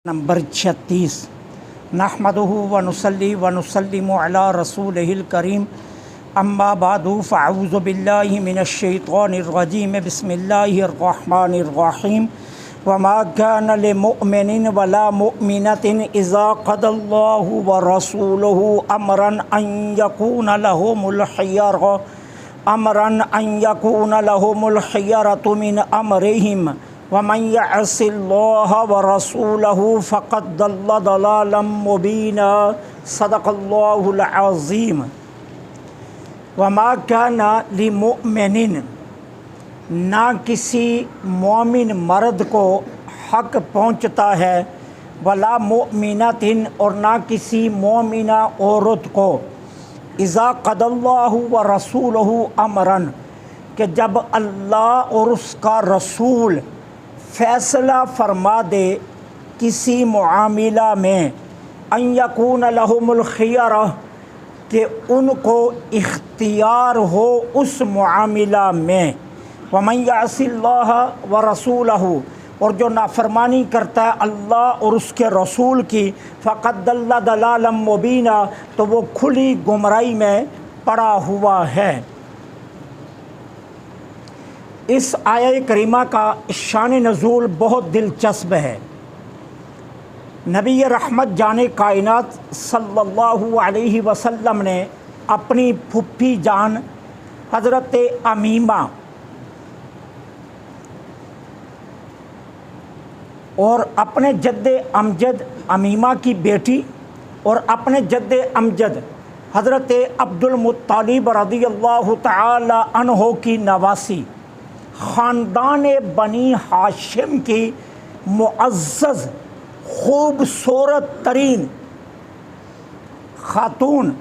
Number 36 نحمدہ ونصلی ونسلم علی رسولہ الکریم اما بعد فاعوذ باللہ من الشیطان الرجیم بسم اللہ الرحمن الرحیم وما كان لمؤمن ولا مؤمنة اذا قضى الله ورسوله امرا ان يكون لهم الخيرة من امرهم ومن يعص الله ورسوله فقد ضل ضلالا مبينا صدق الله العظيم وما كان لمؤمن نہ کسی مومن مرد کو حق پہنچتا ہے ولا مؤمنۃ اور نہ کسی مومنہ عورت کو اذا قضى اللہ ورسولہ امرا کہ جب اللہ اور اس کا رسول فیصلہ فرما دے کسی معاملہ میں ان یکون لہم الخیرہ کہ ان کو اختیار ہو اس معاملہ میں ومن یعص اللہ ورسولہ اور جو نافرمانی کرتا ہے اللہ اور اس کے رسول کی فقد ضل ضلالا مبینا تو وہ کھلی گمراہی میں پڑا ہوا ہے۔ اس آیہ کریمہ کا شان نزول بہت دلچسپ ہے۔ نبی رحمت جان کائنات صلی اللہ علیہ وسلم نے اپنی پھپھی جان حضرت امیمہ اور اپنے جد امجد امیمہ کی بیٹی اور اپنے جد امجد حضرت عبد المطلب رضی اللہ تعالی عنہ کی نواسی خاندان بنی ہاشم کی معزز خوبصورت ترین خاتون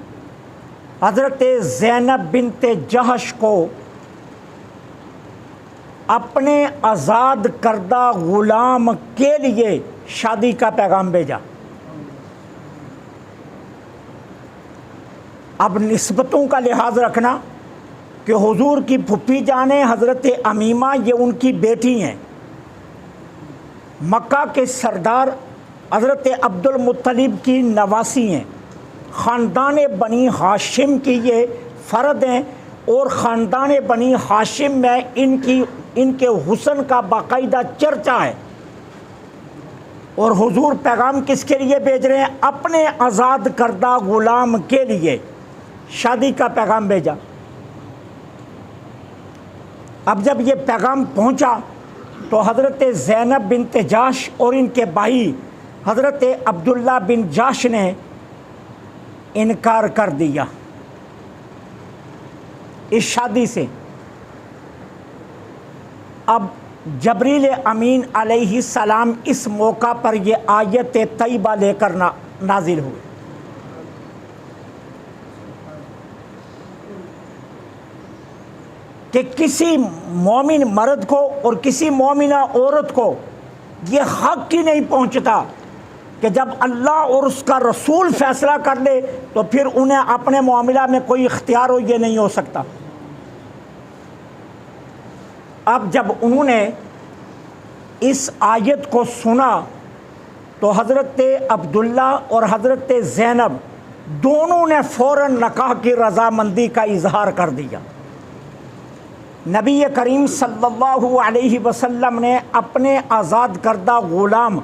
حضرت زینب بنت جہش کو اپنے آزاد کردہ غلام کے لیے شادی کا پیغام بھیجا۔ اب نسبتوں کا لحاظ رکھنا کہ حضور کی پھپھی جانیں حضرت امیمہ یہ ان کی بیٹی ہیں، مکہ کے سردار حضرت عبد المطلب کی نواسی ہیں، خاندان بنی ہاشم کی یہ فرد ہیں اور خاندان بنی ہاشم میں ان کے حسن کا باقاعدہ چرچا ہے۔ اور حضور پیغام کس کے لیے بھیج رہے ہیں؟ اپنے آزاد کردہ غلام کے لیے شادی کا پیغام بھیجا۔ اب جب یہ پیغام پہنچا تو حضرت زینب بنت جاش اور ان کے بھائی حضرت عبداللہ بن جاش نے انکار کر دیا اس شادی سے۔ اب جبریل امین علیہ السلام اس موقع پر یہ آیت طیبہ لے کر نازل ہوئے۔ کہ کسی مومن مرد کو اور کسی مومنہ عورت کو یہ حق ہی نہیں پہنچتا کہ جب اللہ اور اس کا رسول فیصلہ کر لے تو پھر انہیں اپنے معاملہ میں کوئی اختیار ہو، یہ نہیں ہو سکتا۔ اب جب انہوں نے اس آیت کو سنا تو حضرت عبداللہ اور حضرت زینب دونوں نے فوراً نکاح کی رضامندی کا اظہار کر دیا۔ نبی کریم صلی اللہ علیہ وسلم نے اپنے آزاد کردہ غلام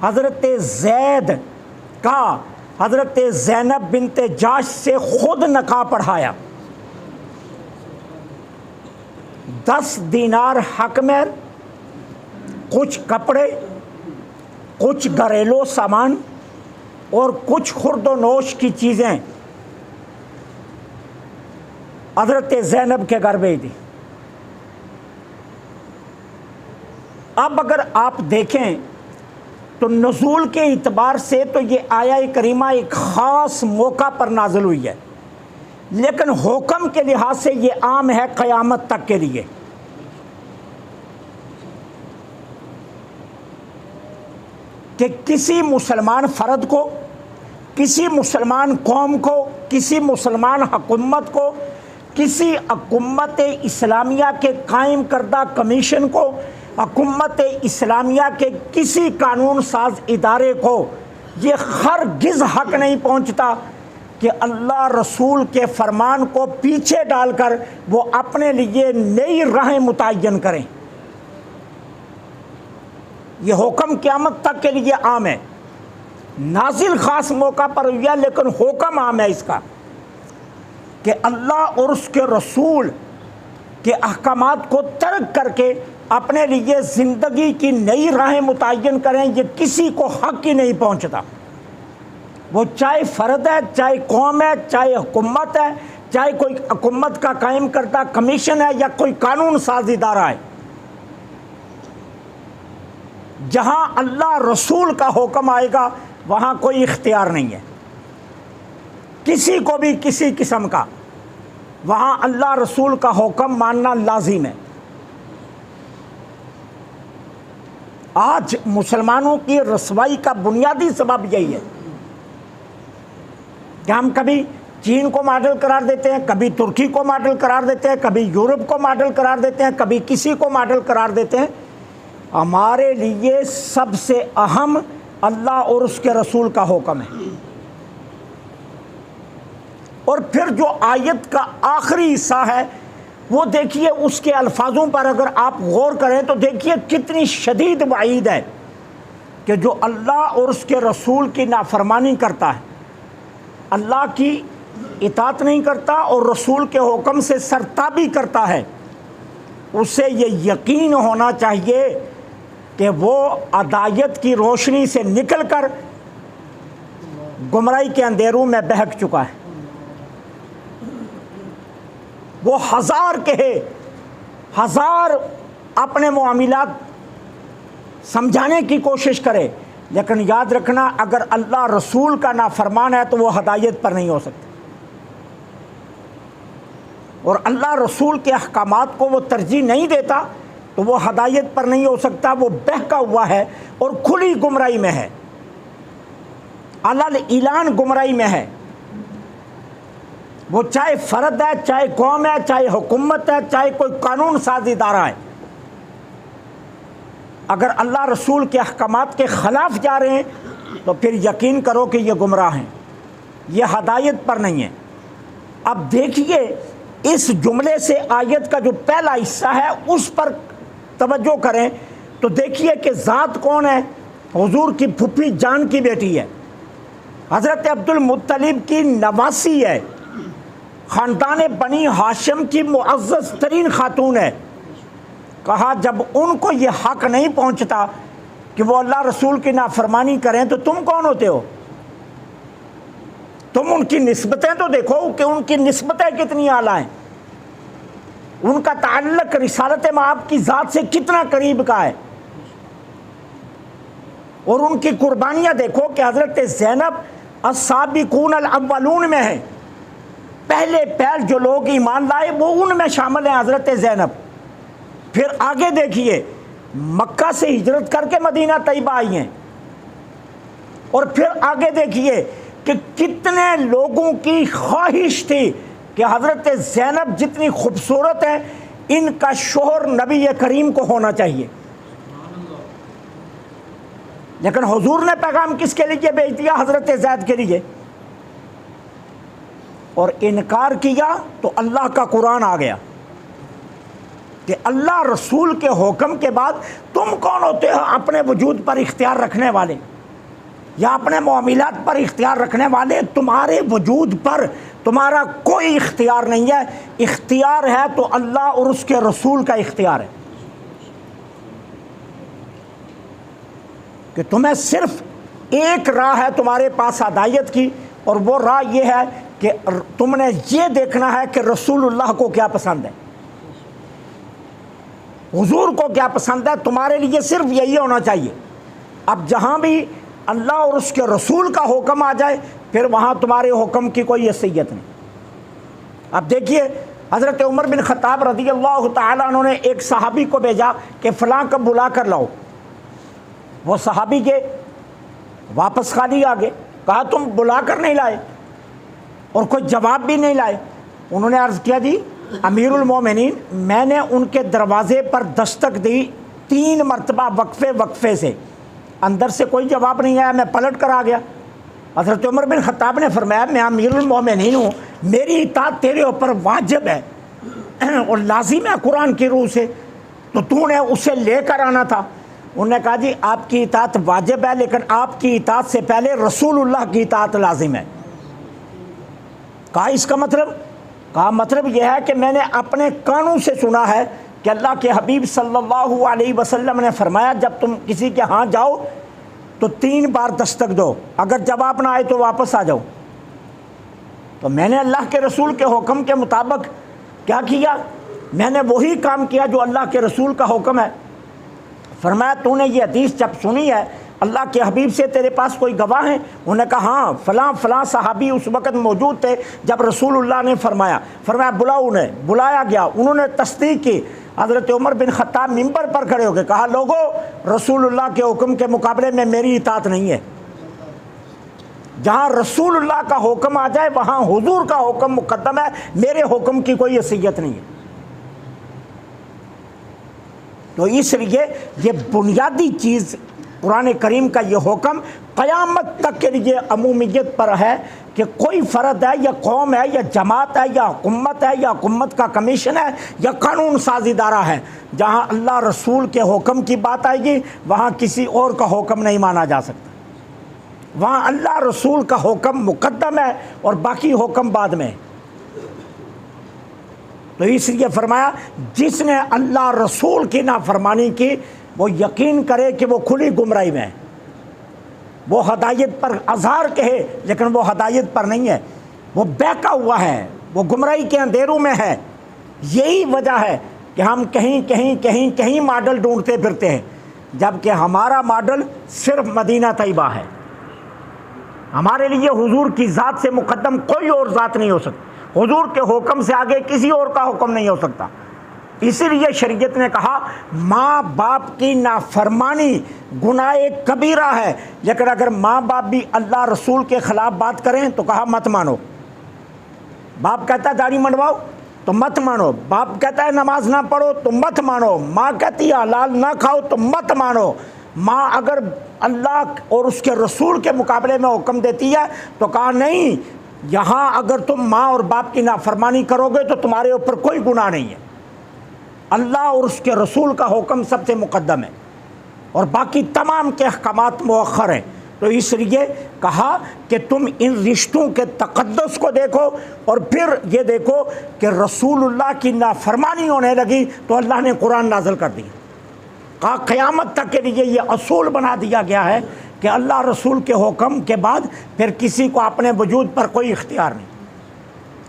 حضرت زید کا حضرت زینب بنت جاش سے خود نکاح پڑھایا۔ 10 دینار حق مہر، کچھ کپڑے، کچھ گھریلو سامان اور کچھ خورد و نوش کی چیزیں حضرت زینب کے گھر بھیج دی۔ اب اگر آپ دیکھیں تو نزول کے اعتبار سے تو یہ آیہ کریمہ ایک خاص موقع پر نازل ہوئی ہے، لیکن حکم کے لحاظ سے یہ عام ہے قیامت تک کے لیے۔ کہ کسی مسلمان فرد کو، کسی مسلمان قوم کو، کسی مسلمان حکومت کو، کسی حکومت اسلامیہ کے قائم کردہ کمیشن کو حکومت اسلامیہ کے کسی قانون ساز ادارے کو یہ ہرگز حق نہیں پہنچتا کہ اللہ رسول کے فرمان کو پیچھے ڈال کر وہ اپنے لیے نئی راہیں متعین کریں۔ یہ حکم قیامت تک کے لیے عام ہے، نازل خاص موقع پر ہوئی ہے لیکن حکم عام ہے اس کا کہ اللہ اور اس کے رسول کے احکامات کو ترک کر کے اپنے لیے زندگی کی نئی راہیں متعین کریں۔ یہ کسی کو حق ہی نہیں پہنچتا، وہ چاہے فرد ہے، چاہے قوم ہے، چاہے حکومت ہے، چاہے کوئی حکومت کا قائم کردہ کمیشن ہے یا کوئی قانون ساز ادارہ ہے۔ جہاں اللہ رسول کا حکم آئے گا وہاں کوئی اختیار نہیں ہے کسی کو بھی کسی قسم کا، وہاں اللہ رسول کا حکم ماننا لازم ہے۔ آج مسلمانوں کی رسوائی کا بنیادی سبب یہی ہے کہ ہم کبھی چین کو ماڈل قرار دیتے ہیں، کبھی ترکی کو ماڈل قرار دیتے ہیں، کبھی یورپ کو ماڈل قرار دیتے ہیں، کبھی کسی کو ماڈل قرار دیتے ہیں۔ ہمارے لیے سب سے اہم اللہ اور اس کے رسول کا حکم ہے۔ اور پھر جو آیت کا آخری حصہ ہے وہ دیکھیے، اس کے الفاظوں پر اگر آپ غور کریں تو دیکھیے کتنی شدید وعید ہے کہ جو اللہ اور اس کے رسول کی نافرمانی کرتا ہے، اللہ کی اطاعت نہیں کرتا اور رسول کے حکم سے سرتابی کرتا ہے، اسے یہ یقین ہونا چاہیے کہ وہ ہدایت کی روشنی سے نکل کر گمراہی کے اندھیروں میں بہک چکا ہے۔ وہ ہزار کہے، ہزار اپنے معاملات سمجھانے کی کوشش کرے، لیکن یاد رکھنا اگر اللہ رسول کا نافرمان ہے تو وہ ہدایت پر نہیں ہو سکتا، اور اللہ رسول کے احکامات کو وہ ترجیح نہیں دیتا تو وہ ہدایت پر نہیں ہو سکتا، وہ بہکا ہوا ہے اور کھلی گمراہی میں ہے، علل اعلان گمراہی میں ہے۔ وہ چاہے فرد ہے، چاہے قوم ہے، چاہے حکومت ہے، چاہے کوئی قانون ساز ادارہ ہے، اگر اللہ رسول کے احکامات کے خلاف جا رہے ہیں تو پھر یقین کرو کہ یہ گمراہ ہیں، یہ ہدایت پر نہیں ہے۔ اب دیکھیے اس جملے سے آیت کا جو پہلا حصہ ہے اس پر توجہ کریں تو دیکھیے کہ ذات کون ہے، حضور کی پھپھی جان کی بیٹی ہے، حضرت عبد المطلب کی نواسی ہے، خاندان بنی ہاشم کی معزز ترین خاتون ہے۔ کہا جب ان کو یہ حق نہیں پہنچتا کہ وہ اللہ رسول کی نافرمانی کریں تو تم کون ہوتے ہو؟ تم ان کی نسبتیں تو دیکھو کہ ان کی نسبتیں کتنی اعلیٰ ہیں، ان کا تعلق رسالت مآب کی ذات سے کتنا قریب کا ہے، اور ان کی قربانیاں دیکھو کہ حضرت زینب السابقون الاولون میں ہے، پہلے پہل جو لوگ ایمان لائے وہ ان میں شامل ہیں حضرت زینب۔ پھر آگے دیکھیے مکہ سے ہجرت کر کے مدینہ طیبہ آئی ہیں، اور پھر آگے دیکھیے کہ کتنے لوگوں کی خواہش تھی کہ حضرت زینب جتنی خوبصورت ہیں ان کا شوہر نبی کریم کو ہونا چاہیے، لیکن حضور نے پیغام کس کے لیے بھیج دیا؟ حضرت زید کے لیے، اور انکار کیا تو اللہ کا قرآن آ گیا کہ اللہ رسول کے حکم کے بعد تم کون ہوتے ہو اپنے وجود پر اختیار رکھنے والے یا اپنے معاملات پر اختیار رکھنے والے؟ تمہارے وجود پر تمہارا کوئی اختیار نہیں ہے، اختیار ہے تو اللہ اور اس کے رسول کا اختیار ہے، کہ تمہیں صرف ایک راہ ہے تمہارے پاس ہدایت کی، اور وہ راہ یہ ہے کہ تم نے یہ دیکھنا ہے کہ رسول اللہ کو کیا پسند ہے، حضور کو کیا پسند ہے، تمہارے لیے صرف یہی ہونا چاہیے۔ اب جہاں بھی اللہ اور اس کے رسول کا حکم آ جائے پھر وہاں تمہارے حکم کی کوئی حیثیت نہیں۔ اب دیکھیے حضرت عمر بن خطاب رضی اللہ تعالیٰ عنہ نے ایک صحابی کو بھیجا کہ فلاں کو بلا کر لاؤ، وہ صحابی کے واپس خالی آ گئے، کہا تم بلا کر نہیں لائے اور کوئی جواب بھی نہیں لائے۔ انہوں نے عرض کیا جی امیر المومنین میں نے ان کے دروازے پر دستک دی 3 مرتبہ وقفے سے اندر سے کوئی جواب نہیں آیا، میں پلٹ کر آ گیا۔ حضرت عمر بن خطاب نے فرمایا میں امیر المومنین ہوں، میری اطاعت تیرے اوپر واجب ہے اور لازم ہے قرآن کی روح سے، تو نے اسے لے کر آنا تھا۔ انہوں نے کہا جی آپ کی اطاعت واجب ہے، لیکن آپ کی اطاعت سے پہلے رسول اللہ کی اطاعت لازم ہے۔ کہا اس کا مطلب؟ کہا مطلب یہ ہے کہ میں نے اپنے کانوں سے سنا ہے کہ اللہ کے حبیب صلی اللہ علیہ وسلم نے فرمایا جب تم کسی کے ہاں جاؤ تو 3 بار دستک دو، اگر جواب نہ آئے تو واپس آ جاؤ۔ تو میں نے اللہ کے رسول کے حکم کے مطابق کیا کیا؟ میں نے وہی کام کیا جو اللہ کے رسول کا حکم ہے۔ فرمایا تو نے یہ حدیث جب سنی ہے اللہ کے حبیب سے، تیرے پاس کوئی گواہ ہیں؟ انہوں نے کہا ہاں فلاں فلاں صحابی اس وقت موجود تھے جب رسول اللہ نے فرمایا بلاؤ انہیں۔ بلایا گیا، انہوں نے تصدیق کی۔ حضرت عمر بن خطاب ممبر پر کھڑے ہو کے کہا لوگو رسول اللہ کے حکم کے مقابلے میں میری اطاعت نہیں ہے۔ جہاں رسول اللہ کا حکم آ جائے وہاں حضور کا حکم مقدم ہے، میرے حکم کی کوئی حیثیت نہیں ہے۔ تو اس لیے یہ بنیادی چیز قرآن کریم کا یہ حکم قیامت تک کے لیے عمومیت پر ہے کہ کوئی فرد ہے یا قوم ہے یا جماعت ہے یا حکومت ہے یا حکومت کا کمیشن ہے یا قانون ساز ادارہ ہے، جہاں اللہ رسول کے حکم کی بات آئے گی وہاں کسی اور کا حکم نہیں مانا جا سکتا، وہاں اللہ رسول کا حکم مقدم ہے اور باقی حکم بعد میں۔ تو اس لیے فرمایا جس نے اللہ رسول کی نافرمانی کی وہ یقین کرے کہ وہ کھلی گمراہی میں ہے، وہ ہدایت پر اظہار کہے لیکن وہ ہدایت پر نہیں ہے، وہ بہکا ہوا ہے، وہ گمراہی کے اندھیروں میں ہے۔ یہی وجہ ہے کہ ہم کہیں ماڈل ڈھونڈتے پھرتے ہیں، جبکہ ہمارا ماڈل صرف مدینہ طیبہ ہے۔ ہمارے لیے حضور کی ذات سے مقدم کوئی اور ذات نہیں ہو سکتی، حضور کے حکم سے آگے کسی اور کا حکم نہیں ہو سکتا۔ اسی لیے شریعت نے کہا ماں باپ کی نافرمانی گناہ کبیرہ ہے، لیکن اگر ماں باپ بھی اللہ رسول کے خلاف بات کریں تو کہا مت مانو۔ باپ کہتا ہے داڑھی منڈواؤ تو مت مانو، باپ کہتا ہے نماز نہ پڑھو تو مت مانو، ماں کہتی ہے حلال نہ کھاؤ تو مت مانو۔ ماں اگر اللہ اور اس کے رسول کے مقابلے میں حکم دیتی ہے تو کہا نہیں، یہاں اگر تم ماں اور باپ کی نافرمانی کرو گے تو تمہارے اوپر کوئی گناہ نہیں ہے، اللہ اور اس کے رسول کا حکم سب سے مقدم ہے اور باقی تمام کے احکامات مؤخر ہیں۔ تو اس لیے کہا کہ تم ان رشتوں کے تقدس کو دیکھو اور پھر یہ دیکھو کہ رسول اللہ کی نافرمانی ہونے لگی تو اللہ نے قرآن نازل کر دیا۔ کہا قیامت تک کے لیے یہ اصول بنا دیا گیا ہے کہ اللہ رسول کے حکم کے بعد پھر کسی کو اپنے وجود پر کوئی اختیار نہیں،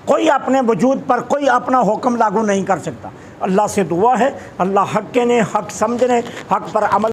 کوئی اپنے وجود پر کوئی اپنا حکم لاگو نہیں کر سکتا۔ اللہ سے دعا ہے اللہ حق کے نے حق سمجھنے، حق پر عمل